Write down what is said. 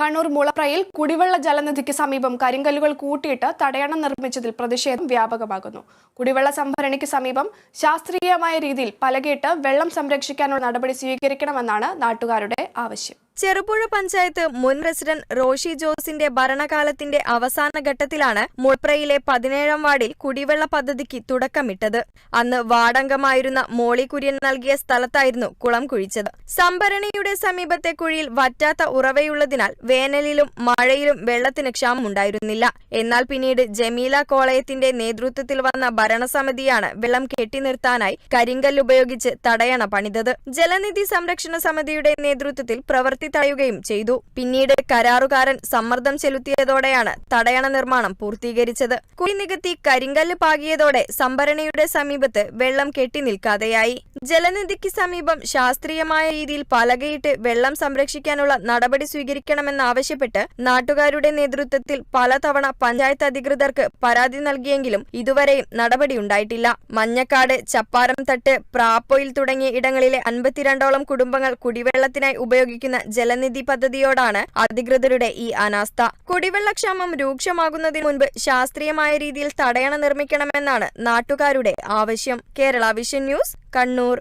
കണ്ണൂർ മുളപ്രയിൽ കുടിവെള്ള ജലനിധിക്ക് സമീപം കരിങ്കല്ലുകൾ കൂട്ടിയിട്ട് തടയണ നിർമ്മിച്ചതിൽ പ്രതിഷേധം വ്യാപകമാകുന്നു. കുടിവെള്ള സംഭരണിക്ക് സമീപം ശാസ്ത്രീയമായ രീതിയിൽ പലകയിട്ട് വെള്ളം സംരക്ഷിക്കാനുള്ള നടപടി സ്വീകരിക്കണമെന്നാണ് നാട്ടുകാരുടെ ആവശ്യം. ചെറുപുഴ പഞ്ചായത്ത് മുൻ പ്രസിഡന്റ് റോഷി ജോസിന്റെ ഭരണകാലത്തിന്റെ അവസാന ഘട്ടത്തിലാണ് മുളപ്രയിലെ 17ാം വാർഡിൽ കുടിവെള്ള പദ്ധതിക്ക് തുടക്കമിട്ടത്. അന്ന് വാർഡംഗമായിരുന്ന മോളി കുര്യൻ നൽകിയ സ്ഥലത്തായിരുന്നു കുളം കുഴിച്ചത്. സംഭരണിയുടെ സമീപത്തെ കുഴിയിൽ വറ്റാത്ത ഉറവയുള്ളതിനാൽ വേനലിലും മഴയിലും വെള്ളത്തിന് ക്ഷാമമുണ്ടായിരുന്നില്ല. എന്നാൽ പിന്നീട് ജമീല കോളയത്തിന്റെ നേതൃത്വത്തിൽ വന്ന ഭരണസമിതിയാണ് വെള്ളം കെട്ടിനിർത്താനായി കരിങ്കല്ലുപയോഗിച്ച് തടയണ പണിതത്. ജലനിധി സംരക്ഷണ സമിതിയുടെ നേതൃത്വത്തിൽ പ്രവർത്തി തടയുകയും ചെയ്തു. പിന്നീട് കരാറുകാരൻ സമ്മർദ്ദം ചെലുത്തിയതോടെയാണ് തടയണ നിർമ്മാണം പൂർത്തീകരിച്ചത്. കുഴി നികത്തി കരിങ്കല്ല് പാകിയതോടെ സംഭരണിയുടെ സമീപത്ത് വെള്ളം കെട്ടി നിൽക്കാതെയായി. ജലനിധിക്ക് സമീപം ശാസ്ത്രീയമായ രീതിയിൽ പലകയിട്ട് വെള്ളം സംരക്ഷിക്കാനുള്ള നടപടി സ്വീകരിക്കണമെന്നാവശ്യപ്പെട്ട് നാട്ടുകാരുടെ നേതൃത്വത്തിൽ പലതവണ പഞ്ചായത്ത് അധികൃതർക്ക് പരാതി നൽകിയെങ്കിലും ഇതുവരെയും നടപടിയുണ്ടായിട്ടില്ല. മഞ്ഞക്കാട്, ചപ്പാരം തട്ട്, പ്രാപ്പൊയിൽ തുടങ്ങിയ ഇടങ്ങളിലെ 52ഓളം കുടുംബങ്ങൾ കുടിവെള്ളത്തിനായി ഉപയോഗിക്കുന്ന ജലനിധി പദ്ധതിയോടാണ് അധികൃതരുടെ ഈ അനാസ്ഥ. കുടിവെള്ളക്ഷാമം രൂക്ഷമാകുന്നതിന് മുൻപ് ശാസ്ത്രീയമായ രീതിയിൽ തടയണ നിർമ്മിക്കണമെന്നാണ് നാട്ടുകാരുടെ ആവശ്യം. Kerala vision news, Kannur.